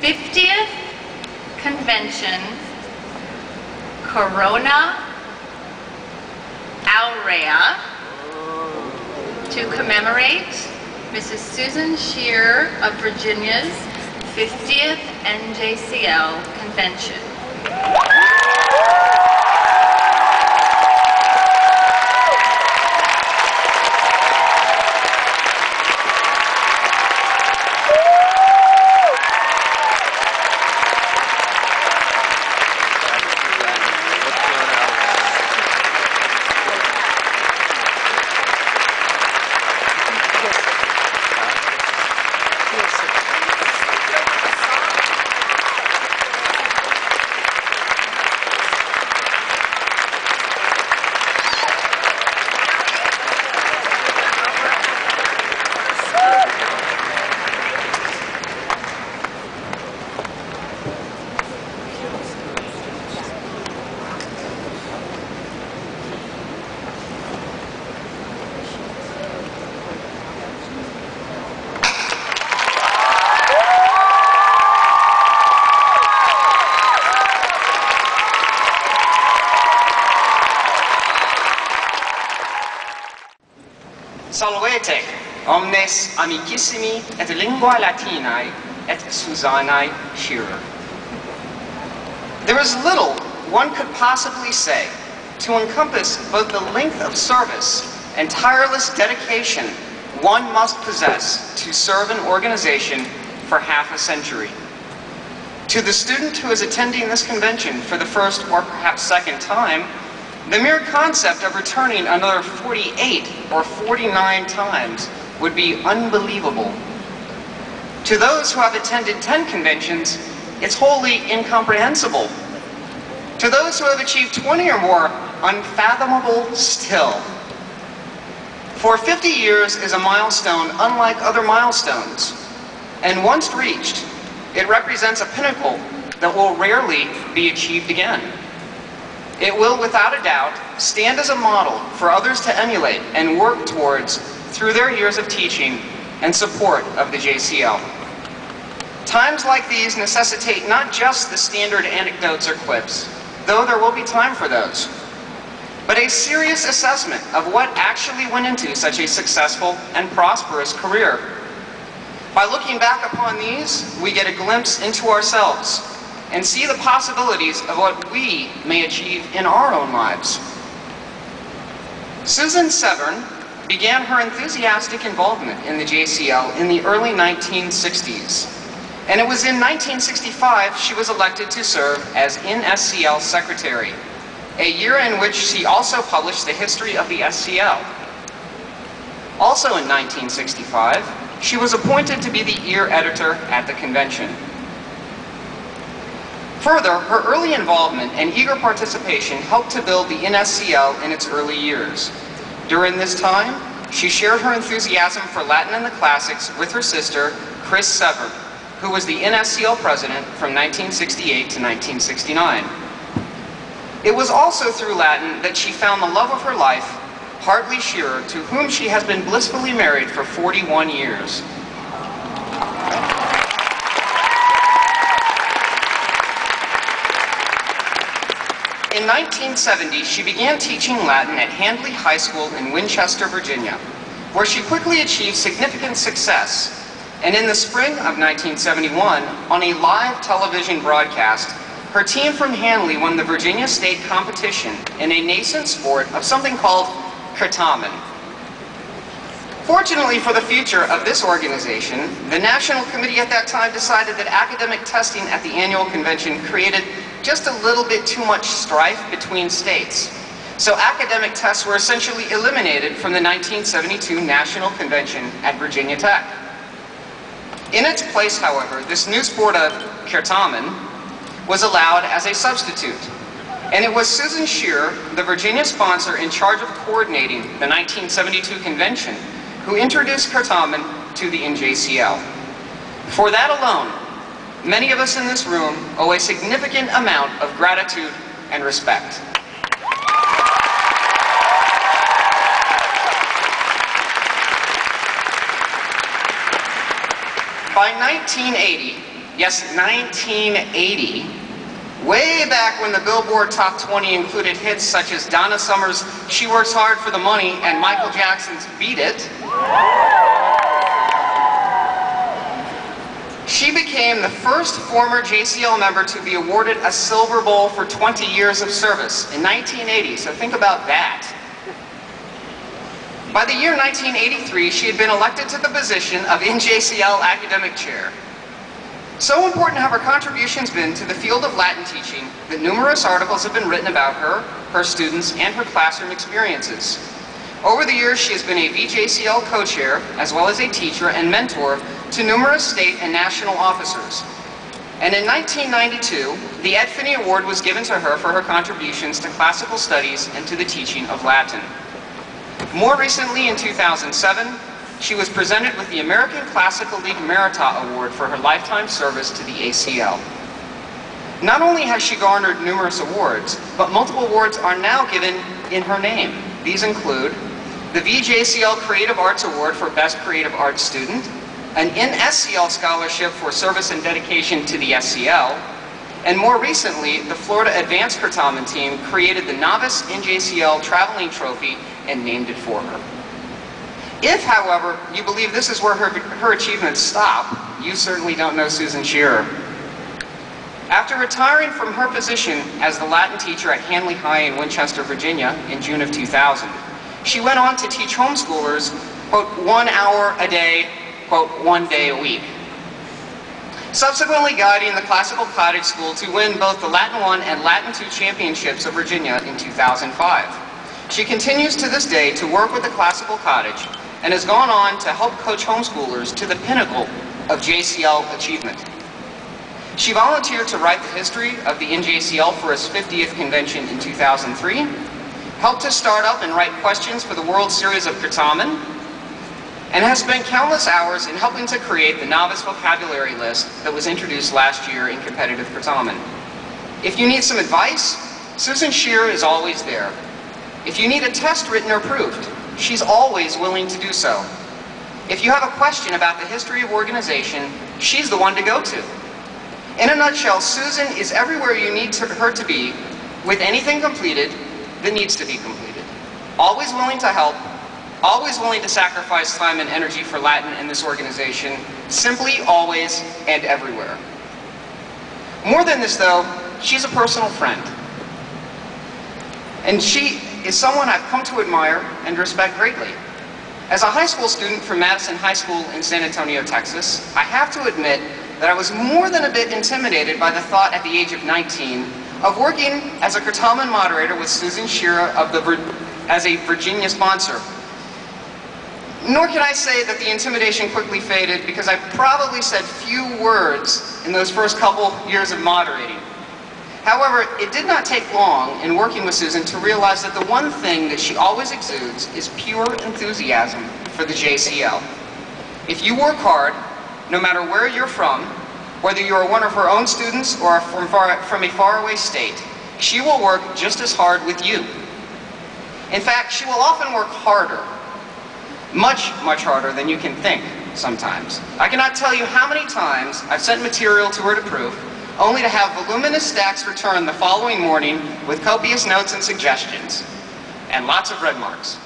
50th Convention, Corona, Aurea, to commemorate Mrs. Susan Schearer of Virginia's 50th NJCL Convention. Salvete, omnes amicissimi et lingua Latinae et Susanae Schearer. There is little one could possibly say to encompass both the length of service and tireless dedication one must possess to serve an organization for half a century. To the student who is attending this convention for the first or perhaps second time, the mere concept of returning another 48 or 49 times would be unbelievable. To those who have attended 10 conventions, it's wholly incomprehensible. To those who have achieved 20 or more, unfathomable still. For 50 years is a milestone unlike other milestones, and once reached, it represents a pinnacle that will rarely be achieved again. It will, without a doubt, stand as a model for others to emulate and work towards through their years of teaching and support of the JCL. Times like these necessitate not just the standard anecdotes or clips, though there will be time for those, but a serious assessment of what actually went into such a successful and prosperous career. By looking back upon these, we get a glimpse into ourselves and see the possibilities of what we may achieve in our own lives. Susan Severn began her enthusiastic involvement in the JCL in the early 1960s, and it was in 1965 she was elected to serve as NSCL Secretary, a year in which she also published the history of the SCL. Also in 1965, she was appointed to be the year editor at the convention. Further, her early involvement and eager participation helped to build the NSCL in its early years. During this time, she shared her enthusiasm for Latin and the classics with her sister, Chris Severn, who was the NSCL president from 1968 to 1969. It was also through Latin that she found the love of her life, Hartley Schearer, to whom she has been blissfully married for 41 years. In 1970, she began teaching Latin at Handley High School in Winchester, Virginia, where she quickly achieved significant success. And in the spring of 1971, on a live television broadcast, her team from Handley won the Virginia State competition in a nascent sport of something called Curtamen. Fortunately for the future of this organization, the National Committee at that time decided that academic testing at the annual convention created just a little bit too much strife between states. So academic tests were essentially eliminated from the 1972 National Convention at Virginia Tech. In its place, however, this new sport of Curtamen was allowed as a substitute. And it was Susan Schearer, the Virginia sponsor in charge of coordinating the 1972 convention, who introduced Curtamen to the NJCL. For that alone, many of us in this room owe a significant amount of gratitude and respect. By 1980, Yes, 1980. Way back when the Billboard Top 20 included hits such as Donna Summer's She Works Hard for the Money and Michael Jackson's Beat It. She became the first former JCL member to be awarded a Silver Bowl for 20 years of service in 1980, so think about that. By the year 1983, she had been elected to the position of NJCL Academic Chair. So important have her contributions been to the field of Latin teaching that numerous articles have been written about her, her students, and her classroom experiences. Over the years, she has been a VJCL co-chair, as well as a teacher and mentor to numerous state and national officers. And in 1992, the Ed Finney Award was given to her for her contributions to classical studies and to the teaching of Latin. More recently, in 2007, she was presented with the American Classical League Merita Award for her lifetime service to the ACL. Not only has she garnered numerous awards, but multiple awards are now given in her name. These include the VJCL Creative Arts Award for Best Creative Arts Student, an NSCL Scholarship for Service and Dedication to the SCL, and more recently, the Florida Advanced Curtamen team created the Novice NJCL Traveling Trophy and named it for her. If, however, you believe this is where her achievements stop, you certainly don't know Susan Schearer. After retiring from her position as the Latin teacher at Hanley High in Winchester, Virginia in June of 2000, she went on to teach homeschoolers, quote, 1 hour a day, quote, 1 day a week. Subsequently guiding the Classical Cottage School to win both the Latin 1 and Latin 2 championships of Virginia in 2005. She continues to this day to work with the Classical Cottage and has gone on to help coach homeschoolers to the pinnacle of JCL achievement. She volunteered to write the history of the NJCL for its 50th convention in 2003, helped to start up and write questions for the World Series of Curtamen, and has spent countless hours in helping to create the novice vocabulary list that was introduced last year in competitive Curtamen. If you need some advice, Susan Schearer is always there. If you need a test written or proved, she's always willing to do so. If you have a question about the history of organization, she's the one to go to. In a nutshell, Susan is everywhere you need her to be with anything completed that needs to be completed. Always willing to help, always willing to sacrifice time and energy for Latin in this organization, simply, always, and everywhere. More than this though, she's a personal friend. And she is someone I've come to admire and respect greatly. As a high school student from Madison High School in San Antonio, Texas, I have to admit that I was more than a bit intimidated by the thought at the age of 19 of working as a Curtamen moderator with Susan Schearer as a Virginia sponsor. Nor can I say that the intimidation quickly faded because I probably said few words in those first couple years of moderating. However, it did not take long in working with Susan to realize that the one thing that she always exudes is pure enthusiasm for the JCL. If you work hard, no matter where you're from, whether you are one of her own students or from a faraway state, she will work just as hard with you. In fact, she will often work harder, much, much harder than you can think sometimes. I cannot tell you how many times I've sent material to her to proof, only to have voluminous stacks returned the following morning with copious notes and suggestions, and lots of red marks.